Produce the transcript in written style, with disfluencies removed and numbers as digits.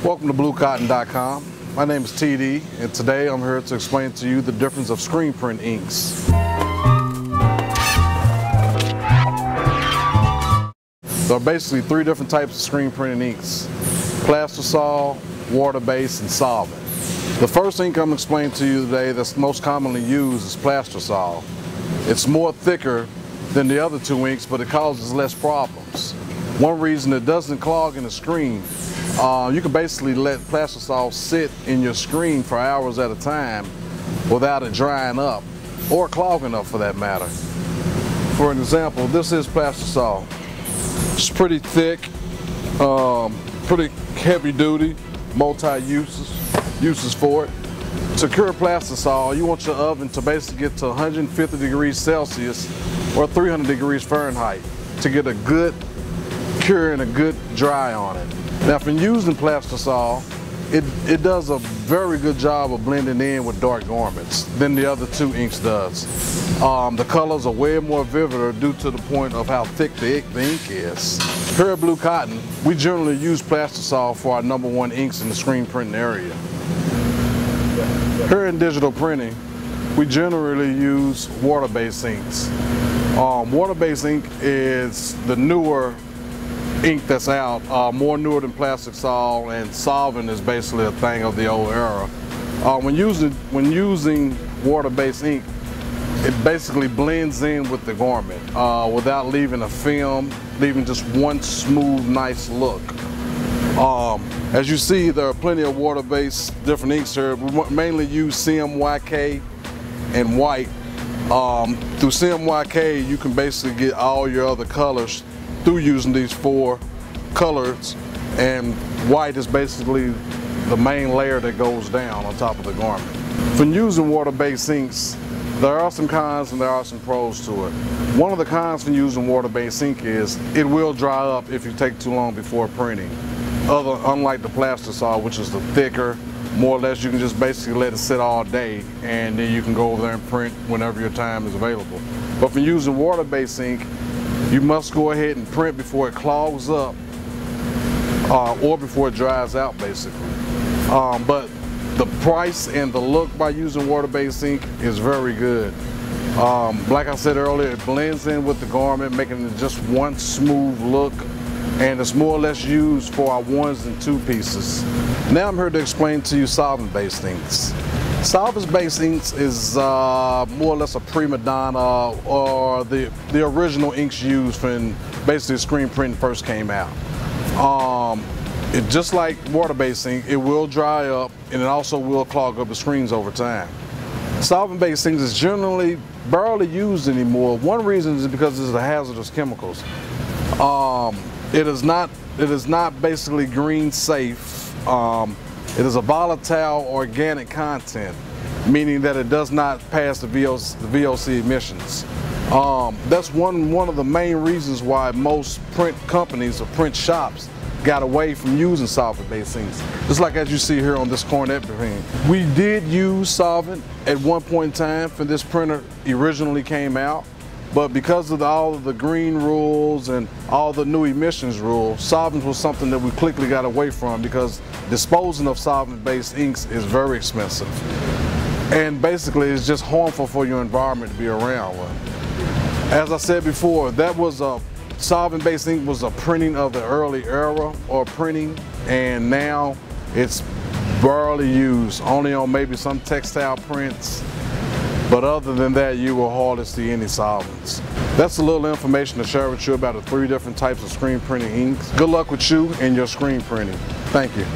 Welcome to BlueCotton.com. My name is TD, and today I'm here to explain to you the difference of screen print inks. There are basically three different types of screen printing inks: Plaster Saw, Water Based, and Solvent. The first ink I'm explaining to you today that's most commonly used is Plaster Saw. It's more thicker than the other two inks, but it causes less problems. One reason it doesn't clog in the screen, you can basically let Plaster Saw sit in your screen for hours at a time without it drying up or clogging up for that matter. For an example, this is Plaster Saw. It's pretty thick, pretty heavy duty, uses for it. To cure Plaster Saw, you want your oven to basically get to 150 degrees Celsius or 300 degrees Fahrenheit to get a good cure and a good dry on it. Now, from using Plaster Saw, it does a very good job of blending in with dark garments than the other two inks does. The colors are way more vivid due to the point of how thick the ink is. Here at Blue Cotton, we generally use Plaster Saw for our #1 inks in the screen printing area. Here in digital printing, we generally use water-based inks. Water-based ink is the newer ink that's out, more newer than Plaster Saw, and Solvent is basically a thing of the old era. When using water-based ink, it basically blends in with the garment without leaving a film, leaving just one smooth, nice look. As you see, there are plenty of water-based different inks here. We mainly use CMYK and white. Through CMYK, you can basically get all your other colors through using these 4 colors, and white is basically the main layer that goes down on top of the garment. When using water-based inks, there are some cons and there are some pros to it. One of the cons when using water-based ink is it will dry up if you take too long before printing. Unlike the Plaster Saw, which is the thicker, more or less you can just basically let it sit all day and then you can go over there and print whenever your time is available. But when using water-based ink, you must go ahead and print before it clogs up or before it dries out, basically. But the price and the look by using water-based ink is very good. Like I said earlier, it blends in with the garment, making it just one smooth look, and it's more or less used for our 1s and 2 pieces. Now I'm here to explain to you solvent-based inks. Solvent-based inks is more or less a prima donna, or the original inks used when basically screen printing first came out. Just like water-based ink, it will dry up and it also will clog up the screens over time. Solvent-based inks is generally barely used anymore. One reason is because it's the hazardous chemicals. It is not basically green safe. It is a volatile organic content, meaning that it does not pass the VOC emissions. That's one of the main reasons why most print companies or print shops got away from using solvent-based inks. Just like as you see here on this cornet pen. We did use solvent at one point in time when this printer originally came out, but because of all of the green rules and all the new emissions rules, solvent was something that we quickly got away from because disposing of solvent-based inks is very expensive. And basically it's just harmful for your environment to be around with. As I said before, solvent-based ink was a printing of the early era or printing, and now it's barely used, only on maybe some textile prints. But other than that, you will hardly see any solvents. That's a little information to share with you about the 3 different types of screen printing inks. Good luck with you and your screen printing. Thank you.